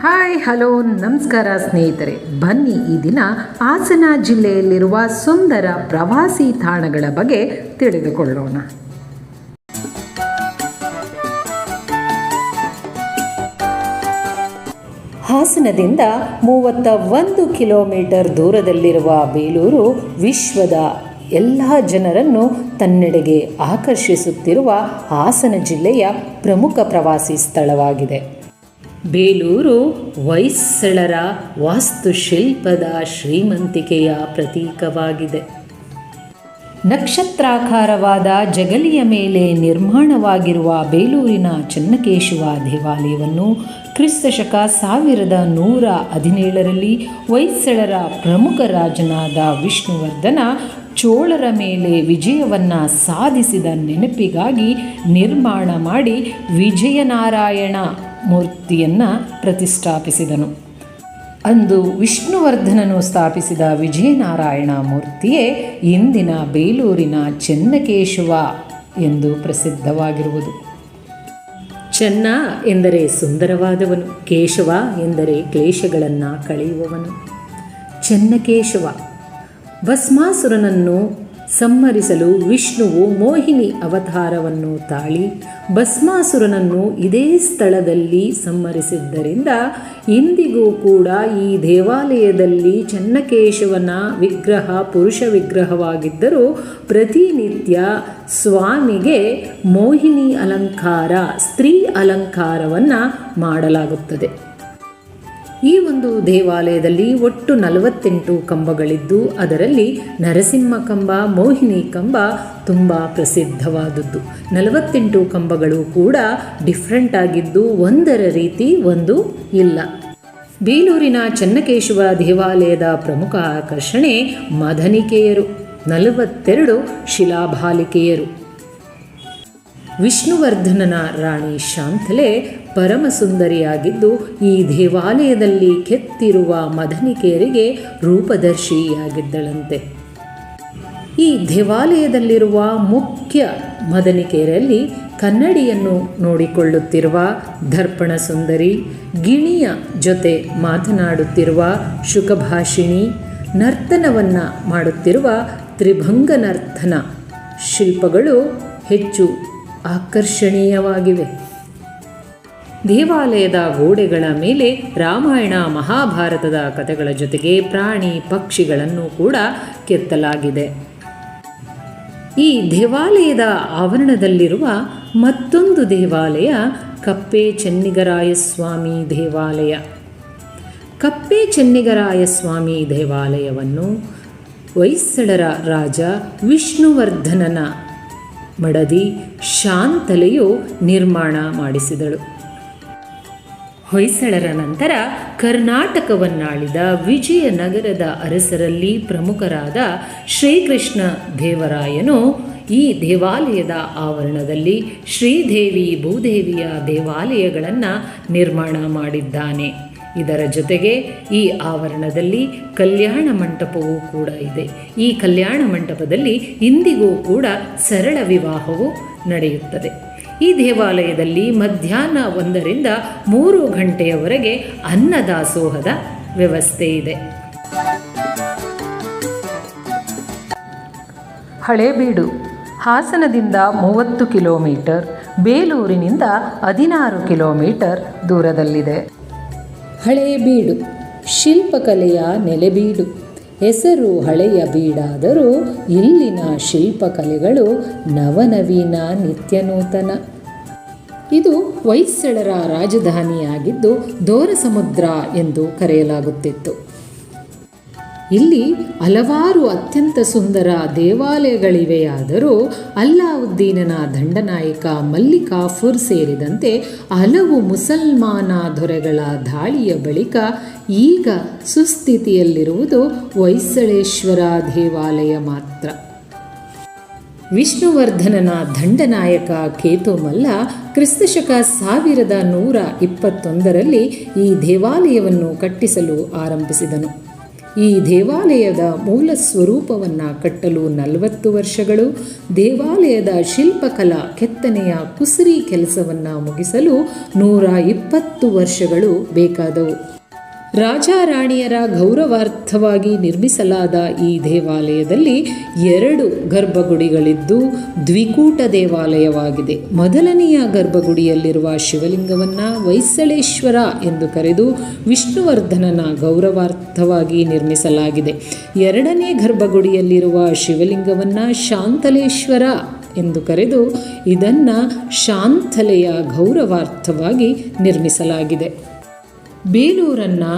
Hi hello ನಮಸ್ಕಾರ ಸ್ನೇಹಿತರೆ, ಬನ್ನಿ ಈ ದಿನ ಹಾಸನ ಜಿಲ್ಲೆಯಲ್ಲಿರುವ ಸುಂದರ ಪ್ರವಾಸಿ ತಾಣಗಳ ಬಗ್ಗೆ ತಿಳಿದುಕೊಳ್ಳೋಣ. ಹಾಸನದಿಂದ 31 ಕಿಲೋಮೀಟರ್ ದೂರದಲ್ಲಿರುವ ಬೇಲೂರು ವಿಶ್ವದ ಎಲ್ಲ ಜನರನ್ನು ತನ್ನೆಡೆಗೆ ಆಕರ್ಷಿಸುತ್ತಿರುವ ಹಾಸನ ಜಿಲ್ಲೆಯ ಪ್ರಮುಖ ಪ್ರವಾಸಿ ಸ್ಥಳವಾಗಿದೆ. ಬೇಲೂರು ಹೊಯ್ಸಳರ ವಾಸ್ತುಶಿಲ್ಪದ ಶ್ರೀಮಂತಿಕೆಯ ಪ್ರತೀಕವಾಗಿದೆ. ನಕ್ಷತ್ರಾಕಾರವಾದ ಜಗಲಿಯ ಮೇಲೆ ನಿರ್ಮಾಣವಾಗಿರುವ ಬೇಲೂರಿನ ಚೆನ್ನಕೇಶವ ದೇವಾಲಯವನ್ನು ಕ್ರಿಸ್ತಶಕ 1117ರಲ್ಲಿ ಹೊಯ್ಸಳರ ಪ್ರಮುಖ ರಾಜನಾದ ವಿಷ್ಣುವರ್ಧನ ಚೋಳರ ಮೇಲೆ ವಿಜಯವನ್ನು ಸಾಧಿಸಿದ ನೆನಪಿಗಾಗಿ ನಿರ್ಮಾಣ ಮಾಡಿ ವಿಜಯನಾರಾಯಣ ಮೂರ್ತಿಯನ್ನು ಪ್ರತಿಷ್ಠಾಪಿಸಿದನು. ಅಂದು ವಿಷ್ಣುವರ್ಧನನು ಸ್ಥಾಪಿಸಿದ ವಿಜಯನಾರಾಯಣ ಮೂರ್ತಿಯೇ ಇಂದಿನ ಬೇಲೂರಿನ ಚೆನ್ನಕೇಶವ ಎಂದು ಪ್ರಸಿದ್ಧವಾಗಿರುವುದು. ಚೆನ್ನ ಎಂದರೆ ಸುಂದರವಾದವನು, ಕೇಶವ ಎಂದರೆ ಕ್ಲೇಶಗಳನ್ನು ಕಳೆಯುವವನು. ಚೆನ್ನಕೇಶವ ಭಸ್ಮಾಸುರನನ್ನು ಸಂಹರಿಸಲು ವಿಷ್ಣುವು ಮೋಹಿನಿ ಅವತಾರವನ್ನು ತಾಳಿ ಭಸ್ಮಾಸುರನನ್ನು ಇದೇ ಸ್ಥಳದಲ್ಲಿ ಸಂಹರಿಸಿದ್ದರಿಂದ ಇಂದಿಗೂ ಕೂಡ ಈ ದೇವಾಲಯದಲ್ಲಿ ಚೆನ್ನಕೇಶವನ ವಿಗ್ರಹ ಪುರುಷ ವಿಗ್ರಹವಾಗಿದ್ದರೂ ಪ್ರತಿನಿತ್ಯ ಸ್ವಾಮಿಗೆ ಮೋಹಿನಿ ಅಲಂಕಾರ, ಸ್ತ್ರೀ ಅಲಂಕಾರವನ್ನು ಮಾಡಲಾಗುತ್ತದೆ. ಈ ಒಂದು ದೇವಾಲಯದಲ್ಲಿ ಒಟ್ಟು 48 ಕಂಬಗಳಿದ್ದು ಅದರಲ್ಲಿ ನರಸಿಂಹ ಕಂಬ, ಮೋಹಿನಿ ಕಂಬ ತುಂಬ ಪ್ರಸಿದ್ಧವಾದದ್ದು. 48 ಕಂಬಗಳು ಕೂಡ ಡಿಫ್ರೆಂಟ್ ಆಗಿದ್ದು ಒಂದರ ರೀತಿ ಒಂದು ಇಲ್ಲ. ಬೇಲೂರಿನ ಚೆನ್ನಕೇಶವ ದೇವಾಲಯದ ಪ್ರಮುಖ ಆಕರ್ಷಣೆ ಮದನಿಕೆಯರು, 42 ಶಿಲಾಬಾಲಿಕೆಯರು. ವಿಷ್ಣುವರ್ಧನನ ರಾಣಿ ಶಾಂತಲೆ ಪರಮಸುಂದರಿಯಾಗಿದ್ದು ಈ ದೇವಾಲಯದಲ್ಲಿ ಕೆತ್ತಿರುವ ಮದನಿಕೆಯರಿಗೆ ರೂಪದರ್ಶಿಯಾಗಿದ್ದಳಂತೆ. ಈ ದೇವಾಲಯದಲ್ಲಿರುವ ಮುಖ್ಯ ಮದನಿಕೆಯರಲ್ಲಿ ಕನ್ನಡಿಯನ್ನು ನೋಡಿಕೊಳ್ಳುತ್ತಿರುವ ದರ್ಪಣ ಸುಂದರಿ, ಗಿಣಿಯ ಜೊತೆ ಮಾತನಾಡುತ್ತಿರುವ ಶುಕಭಾಷಿಣಿ, ನರ್ತನವನ್ನು ಮಾಡುತ್ತಿರುವ ತ್ರಿಭಂಗ ನರ್ತನ ಶಿಲ್ಪಗಳು ಹೆಚ್ಚು ಆಕರ್ಷಣೀಯವಾಗಿವೆ. ದೇವಾಲಯದ ಗೋಡೆಗಳ ಮೇಲೆ ರಾಮಾಯಣ ಮಹಾಭಾರತದ ಕಥೆಗಳ ಜೊತೆಗೆ ಪ್ರಾಣಿ ಪಕ್ಷಿಗಳನ್ನು ಕೂಡ ಕೆತ್ತಲಾಗಿದೆ. ಈ ದೇವಾಲಯದ ಆವರಣದಲ್ಲಿರುವ ಮತ್ತೊಂದು ದೇವಾಲಯ ಕಪ್ಪೆ ಚೆನ್ನಿಗರಾಯಸ್ವಾಮಿ ದೇವಾಲಯ. ಕಪ್ಪೆ ಚೆನ್ನಿಗರಾಯಸ್ವಾಮಿ ದೇವಾಲಯವನ್ನು ಹೊಯ್ಸಳರ ರಾಜ ವಿಷ್ಣುವರ್ಧನನ ಮಡದಿ ಶಾಂತಲೆಯು ನಿರ್ಮಾಣ ಮಾಡಿಸಿದಳು. ಹೊಯ್ಸಳರ ನಂತರ ಕರ್ನಾಟಕವನ್ನಾಳಿದ ವಿಜಯನಗರದ ಅರಸರಲ್ಲಿ ಪ್ರಮುಖರಾದ ಶ್ರೀಕೃಷ್ಣ ದೇವರಾಯನು ಈ ದೇವಾಲಯದ ಆವರಣದಲ್ಲಿ ಶ್ರೀದೇವಿ ಭೂದೇವಿಯ ದೇವಾಲಯಗಳನ್ನು ನಿರ್ಮಾಣ ಮಾಡಿದ್ದಾನೆ. ಇದರ ಜೊತೆಗೆ ಈ ಆವರಣದಲ್ಲಿ ಕಲ್ಯಾಣ ಮಂಟಪವೂ ಕೂಡ ಇದೆ. ಈ ಕಲ್ಯಾಣ ಮಂಟಪದಲ್ಲಿ ಇಂದಿಗೂ ಕೂಡ ಸರಳ ವಿವಾಹವು ನಡೆಯುತ್ತದೆ. ಈ ದೇವಾಲಯದಲ್ಲಿ ಮಧ್ಯಾಹ್ನ 1ರಿಂದ 3 ಗಂಟೆಯವರೆಗೆ ಅನ್ನದಾಸೋಹದ ವ್ಯವಸ್ಥೆ ಇದೆ. ಹಳೇಬೀಡು ಹಾಸನದಿಂದ 30 ಕಿಲೋಮೀಟರ್, ಬೇಲೂರಿನಿಂದ 16 ಕಿಲೋಮೀಟರ್ ದೂರದಲ್ಲಿದೆ. ಹಳೇಬೀಡು ಶಿಲ್ಪಕಲೆಯ ನೆಲೆಬೀಡು. ಹೆಸರು ಹಳೆಯ ಬೀಡಾದರೂ ಇಲ್ಲಿನ ಶಿಲ್ಪಕಲೆಗಳು ನವನವೀನ ನಿತ್ಯನೂತನ. ಇದು ಹೊಯ್ಸಳರ ರಾಜಧಾನಿಯಾಗಿದ್ದು ದೋರಸಮುದ್ರ ಎಂದು ಕರೆಯಲಾಗುತ್ತಿತ್ತು. ಇಲ್ಲಿ ಹಲವಾರು ಅತ್ಯಂತ ಸುಂದರ ದೇವಾಲಯಗಳಿವೆಯಾದರೂ ಅಲ್ಲಾವುದ್ದೀನನ ದಂಡನಾಯಕ ಮಲ್ಲಿಕಾಫುರ್ ಸೇರಿದಂತೆ ಹಲವು ಮುಸಲ್ಮಾನ ದೊರೆಗಳ ದಾಳಿಯ ಬಳಿಕ ಈಗ ಸುಸ್ಥಿತಿಯಲ್ಲಿರುವುದು ಹೊಯ್ಸಳೇಶ್ವರ ದೇವಾಲಯ ಮಾತ್ರ. ವಿಷ್ಣುವರ್ಧನನ ದಂಡನಾಯಕ ಕೇತುಮಲ್ಲ ಕ್ರಿಸ್ತಶಕ 1121ರಲ್ಲಿ ಈ ದೇವಾಲಯವನ್ನು ಕಟ್ಟಿಸಲು ಆರಂಭಿಸಿದನು. ಈ ದೇವಾಲಯದ ಮೂಲ ಸ್ವರೂಪವನ್ನು ಕಟ್ಟಲು 40 ವರ್ಷಗಳು, ದೇವಾಲಯದ ಶಿಲ್ಪಕಲಾ ಕೆತ್ತನೆಯ ಕುಸುರಿ ಕೆಲಸವನ್ನು ಮುಗಿಸಲು 120 ವರ್ಷಗಳು ಬೇಕಾದವು. ರಾಜಾರಾಣಿಯರ ಗೌರವಾರ್ಥವಾಗಿ ನಿರ್ಮಿಸಲಾದ ಈ ದೇವಾಲಯದಲ್ಲಿ 2 ಗರ್ಭಗುಡಿಗಳಿದ್ದು ದ್ವಿಕೂಟ ದೇವಾಲಯವಾಗಿದೆ. ಮೊದಲನೆಯ ಗರ್ಭಗುಡಿಯಲ್ಲಿರುವ ಶಿವಲಿಂಗವನ್ನು ಹೊಯ್ಸಳೇಶ್ವರ ಎಂದು ಕರೆದು ವಿಷ್ಣುವರ್ಧನನ ಗೌರವಾರ್ಥವಾಗಿ ನಿರ್ಮಿಸಲಾಗಿದೆ. 2ನೇ ಗರ್ಭಗುಡಿಯಲ್ಲಿರುವ ಶಿವಲಿಂಗವನ್ನು ಶಾಂತಲೇಶ್ವರ ಎಂದು ಕರೆದು ಇದನ್ನು ಶಾಂತಲೆಯ ಗೌರವಾರ್ಥವಾಗಿ ನಿರ್ಮಿಸಲಾಗಿದೆ. ಬೇಲೂರನ್ನು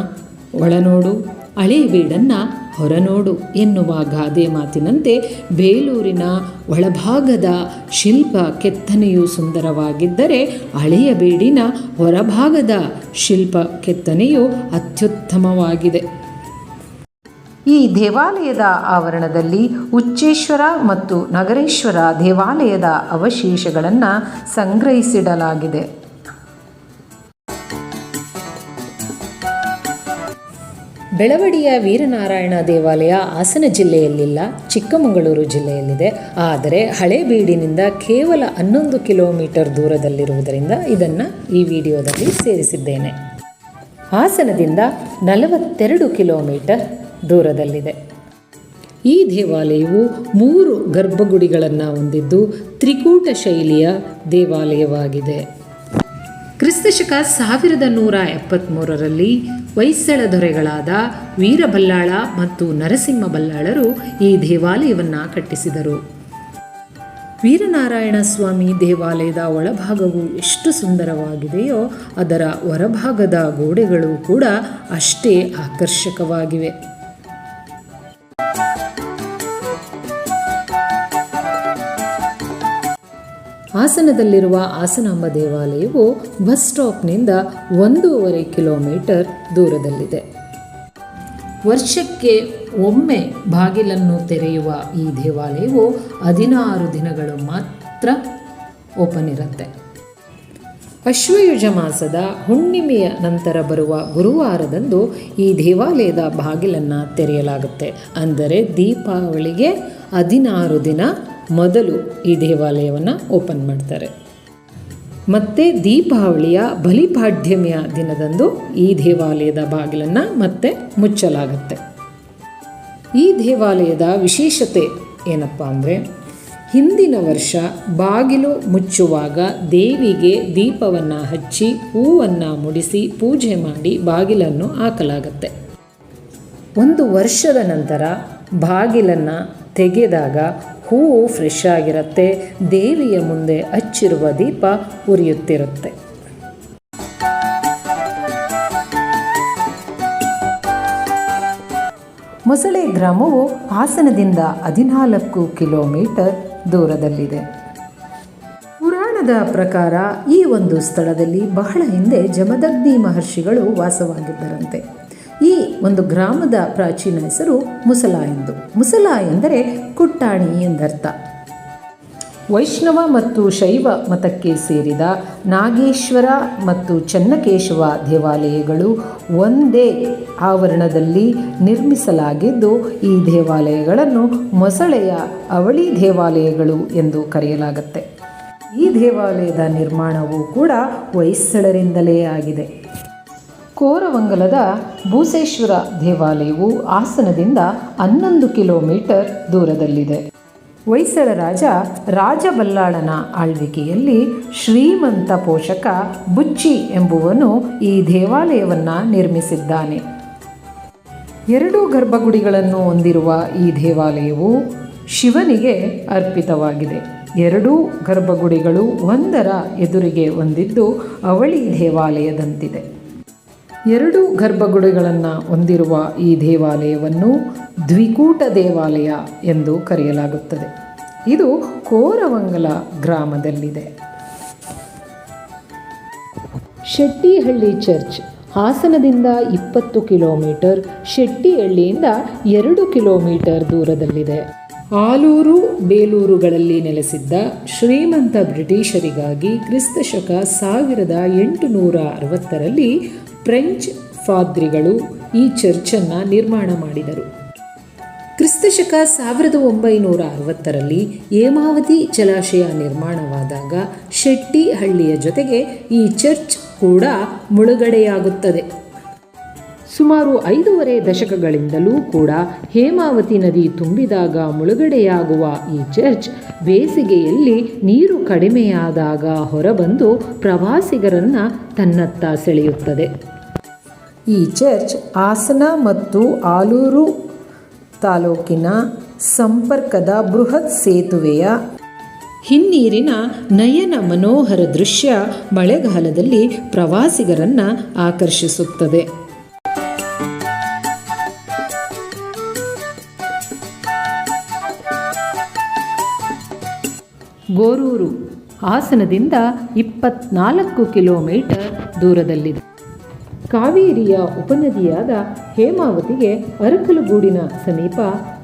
ಒಳನೋಡು, ಹಳೇಬೀಡನ್ನು ಹೊರನೋಡು ಎನ್ನುವ ಗಾದೆ ಮಾತಿನಂತೆ ಬೇಲೂರಿನ ಒಳಭಾಗದ ಶಿಲ್ಪ ಕೆತ್ತನೆಯು ಸುಂದರವಾಗಿದ್ದರೆ ಹಳೆಯಬೀಡಿನ ಹೊರಭಾಗದ ಶಿಲ್ಪ ಕೆತ್ತನೆಯು ಅತ್ಯುತ್ತಮವಾಗಿದೆ. ಈ ದೇವಾಲಯದ ಆವರಣದಲ್ಲಿ ಉಚ್ಚೇಶ್ವರ ಮತ್ತು ನಗರೇಶ್ವರ ದೇವಾಲಯದ ಅವಶೇಷಗಳನ್ನು ಸಂಗ್ರಹಿಸಿಡಲಾಗಿದೆ. ಬೆಳವಡಿಯ ವೀರನಾರಾಯಣ ದೇವಾಲಯ ಹಾಸನ ಜಿಲ್ಲೆಯಲ್ಲಿಲ್ಲ, ಚಿಕ್ಕಮಗಳೂರು ಜಿಲ್ಲೆಯಲ್ಲಿದೆ. ಆದರೆ ಹಳೇಬೀಡಿನಿಂದ ಕೇವಲ 11 ಕಿಲೋಮೀಟರ್ ದೂರದಲ್ಲಿರುವುದರಿಂದ ಇದನ್ನು ಈ ವಿಡಿಯೋದಲ್ಲಿ ಸೇರಿಸಿದ್ದೇನೆ. ಹಾಸನದಿಂದ 42 ಕಿಲೋಮೀಟರ್ ದೂರದಲ್ಲಿದೆ. ಈ ದೇವಾಲಯವು 3 ಗರ್ಭಗುಡಿಗಳನ್ನು ಹೊಂದಿದ್ದು ತ್ರಿಕೂಟ ಶೈಲಿಯ ದೇವಾಲಯವಾಗಿದೆ. ಕ್ರಿಸ್ತಶಕ 1173ರಲ್ಲಿ ಹೊಯ್ಸಳ ದೊರೆಗಳಾದ ವೀರಬಲ್ಲಾಳ ಮತ್ತು ನರಸಿಂಹ ಬಲ್ಲಾಳರು ಈ ದೇವಾಲಯವನ್ನು ಕಟ್ಟಿಸಿದರು. ವೀರನಾರಾಯಣ ಸ್ವಾಮಿ ದೇವಾಲಯದ ಒಳಭಾಗವು ಎಷ್ಟು ಸುಂದರವಾಗಿದೆಯೋ ಅದರ ಹೊರಭಾಗದ ಗೋಡೆಗಳು ಕೂಡ ಅಷ್ಟೇ ಆಕರ್ಷಕವಾಗಿವೆ. ಹಾಸನದಲ್ಲಿರುವ ಹಾಸನಾಂಬ ದೇವಾಲಯವು ಬಸ್ ಸ್ಟಾಪ್ನಿಂದ 1.5 ಕಿಲೋಮೀಟರ್ ದೂರದಲ್ಲಿದೆ. ವರ್ಷಕ್ಕೆ ಒಮ್ಮೆ ಬಾಗಿಲನ್ನು ತೆರೆಯುವ ಈ ದೇವಾಲಯವು 16 ದಿನಗಳು ಮಾತ್ರ ಓಪನ್ ಇರುತ್ತೆ. ಅಶ್ವಯುಜ ಮಾಸದ ಹುಣ್ಣಿಮೆಯ ನಂತರ ಬರುವ ಗುರುವಾರದಂದು ಈ ದೇವಾಲಯದ ಬಾಗಿಲನ್ನು ತೆರೆಯಲಾಗುತ್ತೆ. ಅಂದರೆ ದೀಪಾವಳಿಗೆ 16 ದಿನ ಮೊದಲು ಈ ದೇವಾಲಯವನ್ನು ಓಪನ್ ಮಾಡ್ತಾರೆ. ಮತ್ತು ದೀಪಾವಳಿಯ ಬಲಿಪಾಡ್ಯಮಿಯ ದಿನದಂದು ಈ ದೇವಾಲಯದ ಬಾಗಿಲನ್ನು ಮತ್ತೆ ಮುಚ್ಚಲಾಗುತ್ತೆ. ಈ ದೇವಾಲಯದ ವಿಶೇಷತೆ ಏನಪ್ಪ ಅಂದರೆ, ಹಿಂದಿನ ವರ್ಷ ಬಾಗಿಲು ಮುಚ್ಚುವಾಗ ದೇವಿಗೆ ದೀಪವನ್ನು ಹಚ್ಚಿ ಹೂವನ್ನು ಮುಡಿಸಿ ಪೂಜೆ ಮಾಡಿ ಬಾಗಿಲನ್ನು ಹಾಕಲಾಗುತ್ತೆ. 1 ವರ್ಷದ ನಂತರ ಬಾಗಿಲನ್ನು ತೆಗೆದಾಗ ಹೂವು ಫ್ರೆಶ್ ಆಗಿರುತ್ತೆ, ದೇವಿಯ ಮುಂದೆ ಹಚ್ಚಿರುವ ದೀಪ ಉರಿಯುತ್ತಿರುತ್ತೆ. ಮೊಸಳೆ ಗ್ರಾಮವು ಹಾಸನದಿಂದ 14 ಕಿಲೋಮೀಟರ್ ದೂರದಲ್ಲಿದೆ. ಪುರಾಣದ ಪ್ರಕಾರ ಈ ಒಂದು ಸ್ಥಳದಲ್ಲಿ ಬಹಳ ಹಿಂದೆ ಜಮದಗ್ನಿ ಮಹರ್ಷಿಗಳು ವಾಸವಾಗಿದ್ದರಂತೆ. ಈ ಒಂದು ಗ್ರಾಮದ ಪ್ರಾಚೀನ ಹೆಸರು ಮುಸಲ ಎಂದು. ಮುಸಲ ಎಂದರೆ ಕುಟ್ಟಾಣಿ ಎಂದರ್ಥ. ವೈಷ್ಣವ ಮತ್ತು ಶೈವ ಮತಕ್ಕೆ ಸೇರಿದ ನಾಗೇಶ್ವರ ಮತ್ತು ಚೆನ್ನಕೇಶವ ದೇವಾಲಯಗಳು ಒಂದೇ ಆವರಣದಲ್ಲಿ ನಿರ್ಮಿಸಲಾಗಿದ್ದು ಈ ದೇವಾಲಯಗಳನ್ನು ಮೊಸಳೆಯ ಅವಳಿ ದೇವಾಲಯಗಳು ಎಂದು ಕರೆಯಲಾಗುತ್ತೆ. ಈ ದೇವಾಲಯದ ನಿರ್ಮಾಣವೂ ಕೂಡ ಹೊಯ್ಸಳರಿಂದಲೇ ಆಗಿದೆ. ಕೋರವಂಗಲದ ಭೂಸೇಶ್ವರ ದೇವಾಲಯವು ಹಾಸನದಿಂದ 11 ಕಿಲೋಮೀಟರ್ ದೂರದಲ್ಲಿದೆ. ಹೊಯ್ಸಳ ರಾಜಬಲ್ಲಾಳನ ಆಳ್ವಿಕೆಯಲ್ಲಿ ಶ್ರೀಮಂತ ಪೋಷಕ ಬುಚ್ಚಿ ಎಂಬುವನು ಈ ದೇವಾಲಯವನ್ನು ನಿರ್ಮಿಸಿದ್ದಾನೆ. 2 ಗರ್ಭಗುಡಿಗಳನ್ನು ಹೊಂದಿರುವ ಈ ದೇವಾಲಯವು ಶಿವನಿಗೆ ಅರ್ಪಿತವಾಗಿದೆ. 2 ಗರ್ಭಗುಡಿಗಳು ಒಂದರ ಎದುರಿಗೆ ಹೊಂದಿದ್ದು ಅವಳಿ ದೇವಾಲಯದಂತಿದೆ. 2 ಗರ್ಭಗುಡಿಗಳನ್ನು ಹೊಂದಿರುವ ಈ ದೇವಾಲಯವನ್ನು ದ್ವಿಕೂಟ ದೇವಾಲಯ ಎಂದು ಕರೆಯಲಾಗುತ್ತದೆ. ಇದು ಕೋರವಂಗಲ ಗ್ರಾಮದಲ್ಲಿದೆ. ಶೆಟ್ಟಿಹಳ್ಳಿ ಚರ್ಚ್ ಹಾಸನದಿಂದ 20 ಕಿಲೋಮೀಟರ್, ಶೆಟ್ಟಿಹಳ್ಳಿಯಿಂದ 2 ಕಿಲೋಮೀಟರ್ ದೂರದಲ್ಲಿದೆ. ಆಲೂರು ಬೇಲೂರುಗಳಲ್ಲಿ ನೆಲೆಸಿದ್ದ ಶ್ರೀಮಂತ ಬ್ರಿಟಿಷರಿಗಾಗಿ ಕ್ರಿಸ್ತಶಕ 1860ರಲ್ಲಿ ಫ್ರೆಂಚ್ ಪಾದ್ರಿಗಳು ಈ ಚರ್ಚನ್ನು ನಿರ್ಮಾಣ ಮಾಡಿದರು. ಕ್ರಿಸ್ತಶಕ 1960ರಲ್ಲಿ ಹೇಮಾವತಿ ಜಲಾಶಯ ನಿರ್ಮಾಣವಾದಾಗ ಶೆಟ್ಟಿಹಳ್ಳಿಯ ಜೊತೆಗೆ ಈ ಚರ್ಚ್ ಕೂಡ ಮುಳುಗಡೆಯಾಗುತ್ತದೆ. ಸುಮಾರು 5.5 ದಶಕಗಳಿಂದಲೂ ಕೂಡ ಹೇಮಾವತಿ ನದಿ ತುಂಬಿದಾಗ ಮುಳುಗಡೆಯಾಗುವ ಈ ಚರ್ಚ್ ಬೇಸಿಗೆಯಲ್ಲಿ ನೀರು ಕಡಿಮೆಯಾದಾಗ ಹೊರಬಂದು ಪ್ರವಾಸಿಗರನ್ನು ತನ್ನತ್ತ ಸೆಳೆಯುತ್ತದೆ. ಈ ಚರ್ಚ್ ಹಾಸನ ಮತ್ತು ಆಲೂರು ತಾಲೂಕಿನ ಸಂಪರ್ಕದ ಬೃಹತ್ ಸೇತುವೆಯ ಹಿನ್ನೀರಿನ ನಯನ ಮನೋಹರ ದೃಶ್ಯ ಮಳೆಗಾಲದಲ್ಲಿ ಪ್ರವಾಸಿಗರನ್ನು ಆಕರ್ಷಿಸುತ್ತದೆ. ಗೋರೂರು ಹಾಸನದಿಂದ 24 ಕಿಲೋಮೀಟರ್ ದೂರದಲ್ಲಿದೆ. ಕಾವೇರಿಯ ಉಪನದಿಯಾದ ಹೇಮಾವತಿಗೆ ಅರಕಲಗೂಡಿನ ಸಮೀಪ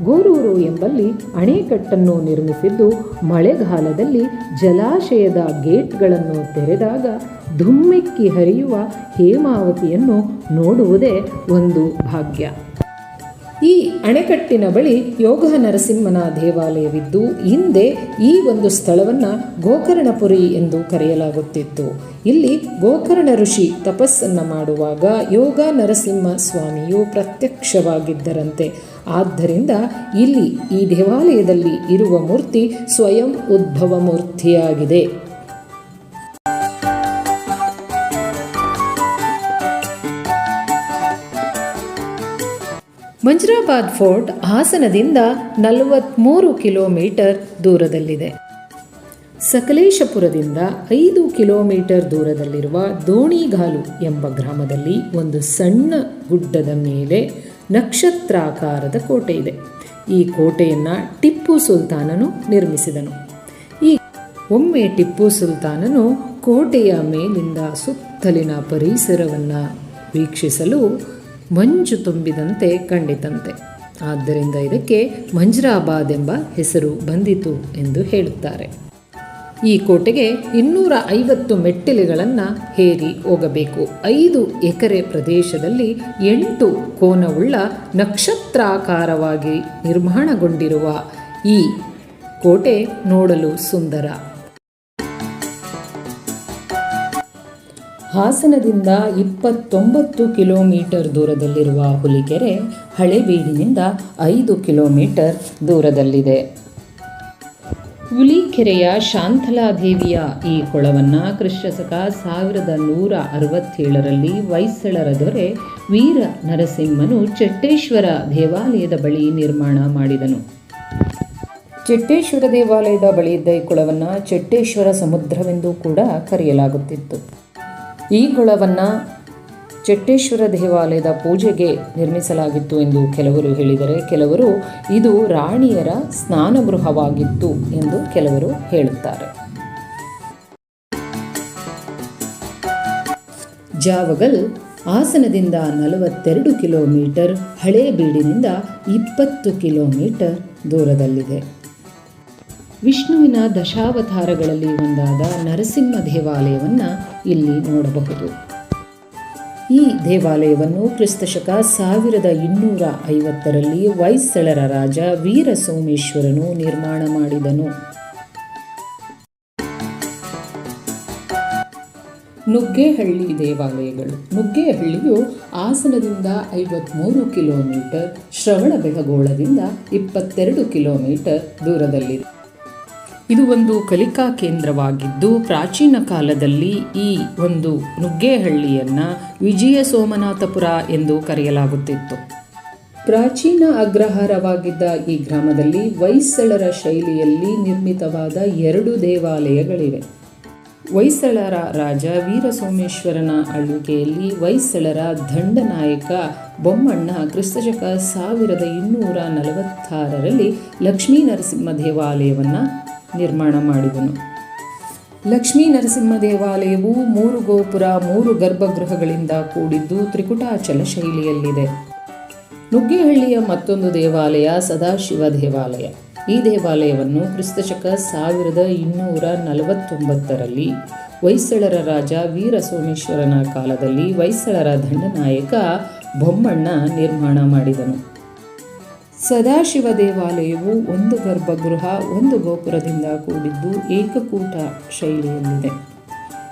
ಗೋರೂರು ಎಂಬಲ್ಲಿ ಅಣೆಕಟ್ಟನ್ನು ನಿರ್ಮಿಸಿದ್ದು, ಮಳೆಗಾಲದಲ್ಲಿ ಜಲಾಶಯದ ಗೇಟ್ಗಳನ್ನು ತೆರೆದಾಗ ಧುಮ್ಮೆಕ್ಕಿ ಹರಿಯುವ ಹೇಮಾವತಿಯನ್ನು ನೋಡುವುದೇ ಒಂದು ಭಾಗ್ಯ. ಈ ಅಣೆಕಟ್ಟಿನ ಬಳಿ ಯೋಗ ನರಸಿಂಹನ ದೇವಾಲಯವಿದ್ದು, ಹಿಂದೆ ಈ ಒಂದು ಸ್ಥಳವನ್ನು ಗೋಕರ್ಣಪುರಿ ಎಂದು ಕರೆಯಲಾಗುತ್ತಿತ್ತು. ಇಲ್ಲಿ ಗೋಕರ್ಣ ಋಷಿ ತಪಸ್ಸನ್ನು ಮಾಡುವಾಗ ಯೋಗ ನರಸಿಂಹ ಸ್ವಾಮಿಯು ಪ್ರತ್ಯಕ್ಷವಾಗಿದ್ದರಂತೆ. ಆದ್ದರಿಂದ ಇಲ್ಲಿ ಈ ದೇವಾಲಯದಲ್ಲಿ ಇರುವ ಮೂರ್ತಿ ಸ್ವಯಂ ಉದ್ಭವ ಮೂರ್ತಿಯಾಗಿದೆ. ಮಂಜ್ರಾಬಾದ್ ಫೋರ್ಟ್ ಹಾಸನದಿಂದ 43 ಕಿಲೋಮೀಟರ್ ದೂರದಲ್ಲಿದೆ. ಸಕಲೇಶಪುರದಿಂದ 5 ಕಿಲೋಮೀಟರ್ ದೂರದಲ್ಲಿರುವ ದೋಣಿಗಾಲು ಎಂಬ ಗ್ರಾಮದಲ್ಲಿ ಒಂದು ಸಣ್ಣ ಗುಡ್ಡದ ಮೇಲೆ ನಕ್ಷತ್ರಾಕಾರದ ಕೋಟೆ ಇದೆ. ಈ ಕೋಟೆಯನ್ನು ಟಿಪ್ಪು ಸುಲ್ತಾನನು ನಿರ್ಮಿಸಿದನು. ಒಮ್ಮೆ ಟಿಪ್ಪು ಸುಲ್ತಾನನು ಕೋಟೆಯ ಮೇಲಿಂದ ಸುತ್ತಲಿನ ಪರಿಸರವನ್ನು ವೀಕ್ಷಿಸಲು ಮಂಜು ತುಂಬಿದಂತೆ ಕಂಡಿತಂತೆ. ಆದ್ದರಿಂದ ಇದಕ್ಕೆ ಮಂಜ್ರಾಬಾದ್ ಎಂಬ ಹೆಸರು ಬಂದಿತು ಎಂದು ಹೇಳುತ್ತಾರೆ. ಈ ಕೋಟೆಗೆ 250 ಮೆಟ್ಟಿಲುಗಳನ್ನು ಹೇರಿ ಹೋಗಬೇಕು. 5 ಎಕರೆ ಪ್ರದೇಶದಲ್ಲಿ 8 ಕೋನವುಳ್ಳ ನಕ್ಷತ್ರಾಕಾರವಾಗಿ ನಿರ್ಮಾಣಗೊಂಡಿರುವ ಈ ಕೋಟೆ ನೋಡಲು ಸುಂದರ. ಹಾಸನದಿಂದ 29 ಕಿಲೋಮೀಟರ್ ದೂರದಲ್ಲಿರುವ ಹುಲಿಕೆರೆ ಹಳೇಬೀಡಿನಿಂದ 5 ಕಿಲೋಮೀಟರ್ ದೂರದಲ್ಲಿದೆ. ಹುಲಿಕೆರೆಯ ಶಾಂತಲಾದೇವಿಯ ಈ ಕೊಳವನ್ನು ಕ್ರಿಸ್ತಶಕ 1167ರಲ್ಲಿ ಹೊಯ್ಸಳರ ದೊರೆ ವೀರ ನರಸಿಂಹನು ಚಟ್ಟೇಶ್ವರ ದೇವಾಲಯದ ಬಳಿ ನಿರ್ಮಾಣ ಮಾಡಿದನು. ಚಟ್ಟೇಶ್ವರ ದೇವಾಲಯದ ಬಳಿ ಇದ್ದ ಈ ಕೊಳವನ್ನು ಚಟ್ಟೇಶ್ವರ ಸಮುದ್ರವೆಂದು ಕೂಡ ಕರೆಯಲಾಗುತ್ತಿತ್ತು. ಈ ಕೊಳವನ್ನು ಚಟ್ಟೇಶ್ವರ ದೇವಾಲಯದ ಪೂಜೆಗೆ ನಿರ್ಮಿಸಲಾಗಿತ್ತು ಎಂದು ಕೆಲವರು ಹೇಳಿದರೆ, ಕೆಲವರು ಇದು ರಾಣಿಯರ ಸ್ನಾನಗೃಹವಾಗಿತ್ತು ಎಂದು ಕೆಲವರು ಹೇಳುತ್ತಾರೆ. ಜಾವಗಲ್ ಹಾಸನದಿಂದ 42 ಕಿಲೋಮೀಟರ್, ಹಳೇಬೀಡಿನಿಂದ 20 ಕಿಲೋಮೀಟರ್ ದೂರದಲ್ಲಿದೆ. ವಿಷ್ಣುವಿನ ದಶಾವತಾರಗಳಲ್ಲಿ ಒಂದಾದ ನರಸಿಂಹ ದೇವಾಲಯವನ್ನು ಇಲ್ಲಿ ನೋಡಬಹುದು. ಈ ದೇವಾಲಯವನ್ನು ಕ್ರಿಸ್ತಶಕ 1250ರಲ್ಲಿ ಹೊಯ್ಸಳರ ರಾಜ ವೀರ ಸೋಮೇಶ್ವರನು ನಿರ್ಮಾಣ ಮಾಡಿದನು. ನುಗ್ಗೇಹಳ್ಳಿ ದೇವಾಲಯಗಳು. ನುಗ್ಗೇಹಳ್ಳಿಯು ಹಾಸನದಿಂದ 53 ಕಿಲೋಮೀಟರ್, ಶ್ರವಣಬೆಳಗೊಳದಿಂದ 22 ಕಿಲೋಮೀಟರ್ ದೂರದಲ್ಲಿದೆ. ಇದು ಒಂದು ಕಲಿಕಾ ಕೇಂದ್ರವಾಗಿದ್ದು, ಪ್ರಾಚೀನ ಕಾಲದಲ್ಲಿ ಈ ಒಂದು ನುಗ್ಗೇಹಳ್ಳಿಯನ್ನು ವಿಜಯ ಸೋಮನಾಥಪುರ ಎಂದು ಕರೆಯಲಾಗುತ್ತಿತ್ತು. ಪ್ರಾಚೀನ ಅಗ್ರಹಾರವಾಗಿದ್ದ ಈ ಗ್ರಾಮದಲ್ಲಿ ಹೊಯ್ಸಳರ ಶೈಲಿಯಲ್ಲಿ ನಿರ್ಮಿತವಾದ 2 ದೇವಾಲಯಗಳಿವೆ. ಹೊಯ್ಸಳರ ರಾಜ ವೀರ ಸೋಮೇಶ್ವರನ ಆಳ್ವಿಕೆಯಲ್ಲಿ ಹೊಯ್ಸಳರ ದಂಡನಾಯಕ ಬೊಮ್ಮಣ್ಣ ಕ್ರಿಸ್ತಶಕ 1246ರಲ್ಲಿ ಲಕ್ಷ್ಮೀ ನರಸಿಂಹ ದೇವಾಲಯವನ್ನು ನಿರ್ಮಾಣ ಮಾಡಿದನು. ಲಕ್ಷ್ಮೀ ನರಸಿಂಹ ದೇವಾಲಯವು 3 ಗೋಪುರ, 3 ಗರ್ಭಗೃಹಗಳಿಂದ ಕೂಡಿದ್ದು ತ್ರಿಕುಟಾಚಲ ಶೈಲಿಯಲ್ಲಿದೆ. ನುಗ್ಗೇಹಳ್ಳಿಯ ಮತ್ತೊಂದು ದೇವಾಲಯ ಸದಾಶಿವ ದೇವಾಲಯ. ಈ ದೇವಾಲಯವನ್ನು ಕ್ರಿಸ್ತಶಕ 1249ರಲ್ಲಿ ಹೊಯ್ಸಳರ ರಾಜ ವೀರ ಸೋಮೇಶ್ವರನ ಕಾಲದಲ್ಲಿ ಹೊಯ್ಸಳರ ದಂಡನಾಯಕ ಬೊಮ್ಮಣ್ಣ ನಿರ್ಮಾಣ ಮಾಡಿದನು. ಸದಾಶಿವ ದೇವಾಲಯವು ಒಂದು ಗರ್ಭಗೃಹ, ಒಂದು ಗೋಪುರದಿಂದ ಕೂಡಿದ್ದು ಏಕಕೂಟ ಶೈಲಿಯಲ್ಲಿದೆ.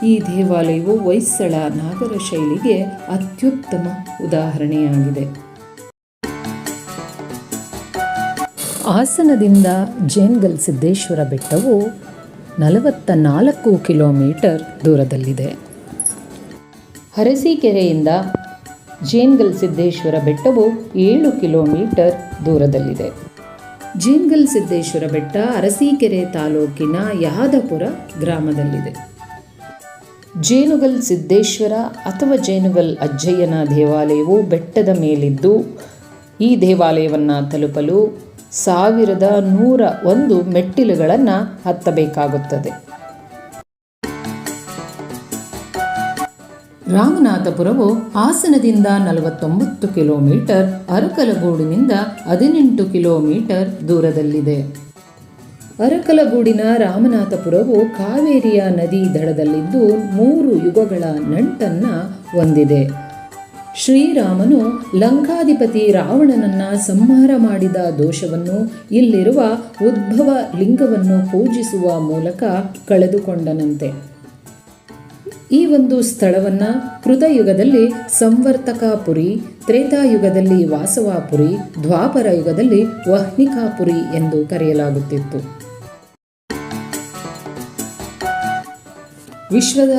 ಈ ದೇವಾಲಯವು ಹೊಯ್ಸಳ ನಾಗರ ಶೈಲಿಗೆ ಅತ್ಯುತ್ತಮ ಉದಾಹರಣೆಯಾಗಿದೆ. ಹಾಸನದಿಂದ ಜೇನ್ಗಲ್ ಸಿದ್ದೇಶ್ವರ ಬೆಟ್ಟವು 44 ಕಿಲೋಮೀಟರ್ ದೂರದಲ್ಲಿದೆ. ಅರಸೀಕೆರೆಯಿಂದ ಜೇನ್ಗಲ್ ಸಿದ್ದೇಶ್ವರ ಬೆಟ್ಟವು 7 ಕಿಲೋಮೀಟರ್ ದೂರದಲ್ಲಿದೆ. ಜೇನ್ಗಲ್ ಸಿದ್ದೇಶ್ವರ ಬೆಟ್ಟ ಅರಸೀಕೆರೆ ತಾಲೂಕಿನ ಯಹದಪುರ ಗ್ರಾಮದಲ್ಲಿದೆ. ಜೇನುಗಲ್ ಸಿದ್ದೇಶ್ವರ ಅಥವಾ ಜೇನುಗಲ್ ಅಜ್ಜಯ್ಯನ ದೇವಾಲಯವು ಬೆಟ್ಟದ ಮೇಲಿದ್ದು, ಈ ದೇವಾಲಯವನ್ನು ತಲುಪಲು 1101 ಮೆಟ್ಟಿಲುಗಳನ್ನು ಹತ್ತಬೇಕಾಗುತ್ತದೆ. ರಾಮನಾಥಪುರವು ಹಾಸನದಿಂದ 49 ಕಿಲೋಮೀಟರ್, ಅರಕಲಗೂಡಿನಿಂದ 18 ಕಿಲೋಮೀಟರ್ ದೂರದಲ್ಲಿದೆ. ಅರಕಲಗೂಡಿನ ರಾಮನಾಥಪುರವು ಕಾವೇರಿಯ ನದಿ ದಡದಲ್ಲಿದ್ದು 3 ಯುಗಗಳ ನಂಟನ್ನು ಹೊಂದಿದೆ. ಶ್ರೀರಾಮನು ಲಂಕಾಧಿಪತಿ ರಾವಣನನ್ನು ಸಂಹಾರ ಮಾಡಿದ ದೋಷವನ್ನು ಇಲ್ಲಿರುವ ಉದ್ಭವ ಲಿಂಗವನ್ನು ಪೂಜಿಸುವ ಮೂಲಕ ಕಳೆದುಕೊಂಡನಂತೆ. ಈ ಒಂದು ಸ್ಥಳವನ್ನು ಕೃತಯುಗದಲ್ಲಿ ಸಂವರ್ತಕಾಪುರಿ, ತ್ರೇತಾಯುಗದಲ್ಲಿ ವಾಸವಾಪುರಿ, ದ್ವಾಪರ ಯುಗದಲ್ಲಿ ವಹ್ನಿಕಾಪುರಿ ಎಂದು ಕರೆಯಲಾಗುತ್ತಿತ್ತು. ವಿಶ್ವದ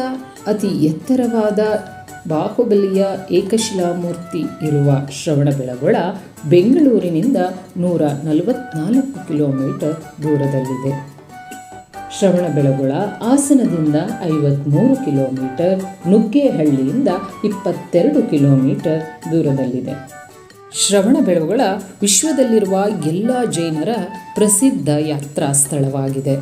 ಅತಿ ಎತ್ತರವಾದ ಬಾಹುಬಲಿಯ ಏಕಶಿಲಾ ಮೂರ್ತಿ ಇರುವ ಶ್ರವಣಬೆಳಗೊಳ ಬೆಂಗಳೂರಿನಿಂದ 144 ಕಿಲೋಮೀಟರ್ ದೂರದಲ್ಲಿದೆ. ಶ್ರವಣಬೆಳಗೊಳ ಹಾಸನದಿಂದ 53 ಕಿಲೋಮೀಟರ್, ನುಗ್ಗೇಹಳ್ಳಿಯಿಂದ 22 ಕಿಲೋಮೀಟರ್ ದೂರದಲ್ಲಿದೆ. ಶ್ರವಣಬೆಳಗೊಳ ವಿಶ್ವದಲ್ಲಿರುವ ಎಲ್ಲ ಜೈನರ ಪ್ರಸಿದ್ಧ ಯಾತ್ರಾ ಸ್ಥಳವಾಗಿದೆ.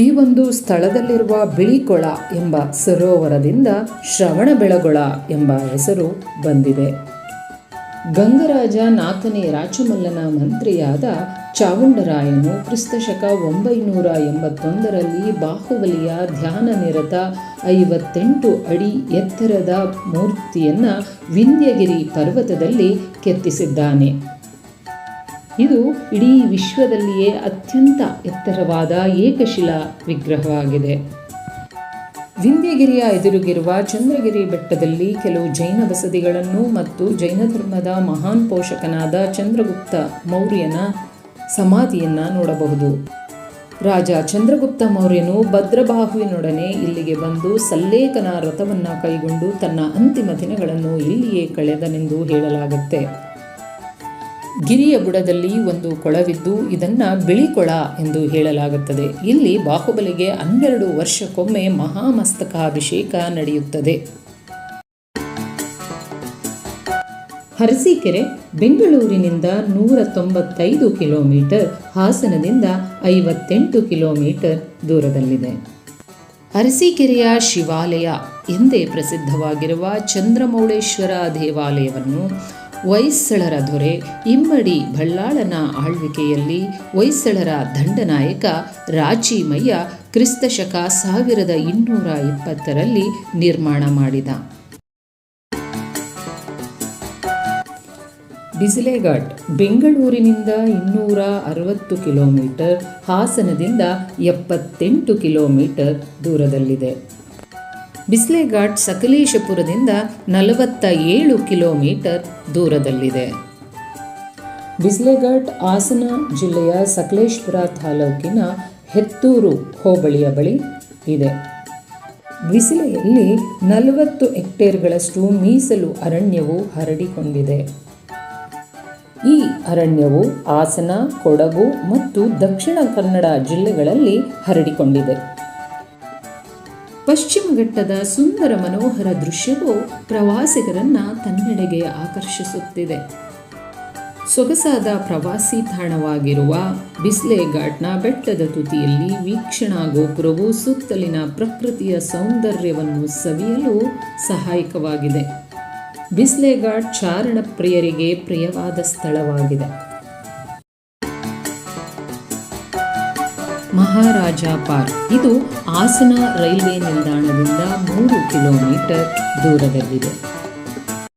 ಈ ಒಂದು ಸ್ಥಳದಲ್ಲಿರುವ ಬಿಳಿಕೊಳ ಎಂಬ ಸರೋವರದಿಂದ ಶ್ರವಣಬೆಳಗೊಳ ಎಂಬ ಹೆಸರು ಬಂದಿದೆ. ಗಂಗರಾಜ 4ನೇ ರಾಚಮಲ್ಲನ ಮಂತ್ರಿಯಾದ ಚಾವುಂಡರಾಯನು ಕ್ರಿಸ್ತಶಕ 981ರಲ್ಲಿ ಬಾಹುಬಲಿಯ ಧ್ಯಾನ ನಿರತ 58 ಅಡಿ ಎತ್ತರದ ಮೂರ್ತಿಯನ್ನು ವಿಂಧ್ಯಗಿರಿ ಪರ್ವತದಲ್ಲಿ ಕೆತ್ತಿಸಿದ್ದಾನೆ. ಇದು ಇಡೀ ವಿಶ್ವದಲ್ಲಿಯೇ ಅತ್ಯಂತ ಎತ್ತರವಾದ ಏಕಶಿಲಾ ವಿಗ್ರಹವಾಗಿದೆ. ವಿಂಧ್ಯಗಿರಿಯ ಎದುರಿಗಿರುವ ಚಂದ್ರಗಿರಿ ಬೆಟ್ಟದಲ್ಲಿ ಕೆಲವು ಜೈನ ಬಸದಿಗಳನ್ನು ಮತ್ತು ಜೈನ ಧರ್ಮದ ಮಹಾನ್ ಪೋಷಕನಾದ ಚಂದ್ರಗುಪ್ತ ಮೌರ್ಯನ ಸಮಾಧಿಯನ್ನು ನೋಡಬಹುದು. ರಾಜ ಚಂದ್ರಗುಪ್ತ ಮೌರ್ಯನು ಭದ್ರಬಾಹುವಿನೊಡನೆ ಇಲ್ಲಿಗೆ ಬಂದು ಸಲ್ಲೇಖನ ವ್ರತವನ್ನು ಕೈಗೊಂಡು ತನ್ನ ಅಂತಿಮ ದಿನಗಳನ್ನು ಇಲ್ಲಿಯೇ ಕಳೆದನೆಂದು ಹೇಳಲಾಗುತ್ತೆ. ಗಿರಿಯ ಬುಡದಲ್ಲಿ ಒಂದು ಕೊಳವಿದ್ದು ಇದನ್ನು ಬಿಳಿಕೊಳ ಎಂದು ಹೇಳಲಾಗುತ್ತದೆ. ಇಲ್ಲಿ ಬಾಹುಬಲಿಗೆ 12 ವರ್ಷಕ್ಕೊಮ್ಮೆ ಮಹಾಮಸ್ತಕಾಭಿಷೇಕ ನಡೆಯುತ್ತದೆ. ಅರಸೀಕೆರೆ ಬೆಂಗಳೂರಿನಿಂದ 195 ಕಿಲೋಮೀಟರ್, ಹಾಸನದಿಂದ 58 ಕಿಲೋಮೀಟರ್ ದೂರದಲ್ಲಿದೆ. ಅರಸೀಕೆರೆಯ ಶಿವಾಲಯ ಎಂದೇ ಪ್ರಸಿದ್ಧವಾಗಿರುವ ಚಂದ್ರಮೌಳೇಶ್ವರ ದೇವಾಲಯವನ್ನು ಹೊಯ್ಸಳರ ದೊರೆ ಇಮ್ಮಡಿ ಬಳ್ಳಾಳನ ಆಳ್ವಿಕೆಯಲ್ಲಿ ಹೊಯ್ಸಳರ ದಂಡನಾಯಕ ರಾಚಿಮಯ್ಯ ಕ್ರಿಸ್ತಶಕ 1220ರಲ್ಲಿ ನಿರ್ಮಾಣ ಮಾಡಿದ. ಬಿಸಿಲೆಘಾಟ್ ಬೆಂಗಳೂರಿನಿಂದ 260 ಕಿಲೋಮೀಟರ್, ಹಾಸನದಿಂದ 78 ಕಿಲೋಮೀಟರ್ ದೂರದಲ್ಲಿದೆ. ಬಿಸಿಲೆಘಾಟ್ ಸಕಲೇಶಪುರದಿಂದ 47 ಕಿಲೋಮೀಟರ್ ದೂರದಲ್ಲಿದೆ. ಬಿಸಿಲೆಘಾಟ್ ಹಾಸನ ಜಿಲ್ಲೆಯ ಸಕಲೇಶಪುರ ತಾಲೂಕಿನ ಹೆತ್ತೂರು ಹೋಬಳಿಯ ಬಳಿ ಇದೆ. ಬಿಸಿಲೆಯಲ್ಲಿ 40 ಹೆಕ್ಟೇರ್ಗಳಷ್ಟು ಮೀಸಲು ಅರಣ್ಯವು ಹರಡಿಕೊಂಡಿದೆ. ಈ ಅರಣ್ಯವು ಹಾಸನ, ಕೊಡಗು ಮತ್ತು ದಕ್ಷಿಣ ಕನ್ನಡ ಜಿಲ್ಲೆಗಳಲ್ಲಿ ಹರಡಿಕೊಂಡಿದೆ. ಪಶ್ಚಿಮ ಘಟ್ಟದ ಸುಂದರ ಮನೋಹರ ದೃಶ್ಯವು ಪ್ರವಾಸಿಗರನ್ನು ತನ್ನೆಡೆಗೆ ಆಕರ್ಷಿಸುತ್ತಿದೆ. ಸೊಗಸಾದ ಪ್ರವಾಸಿ ತಾಣವಾಗಿರುವ ಬಿಸಿಲೆಘಾಟ್ನ ಬೆಟ್ಟದ ತುದಿಯಲ್ಲಿ ವೀಕ್ಷಣಾ ಗೋಪುರವು ಸುತ್ತಲಿನ ಪ್ರಕೃತಿಯ ಸೌಂದರ್ಯವನ್ನು ಸವಿಯಲು ಸಹಾಯಕವಾಗಿದೆ. ಬಿಸಿಲೆಘಾಟ್ ಚಾರಣ ಪ್ರಿಯರಿಗೆ ಪ್ರಿಯವಾದ ಸ್ಥಳವಾಗಿದೆ. ಮಹಾರಾಜ ಪಾರ್ಕ್ ಇದು ಹಾಸನ ರೈಲ್ವೆ ನಿಲ್ದಾಣದಿಂದ 3 ಕಿಲೋಮೀಟರ್ ದೂರದಲ್ಲಿದೆ.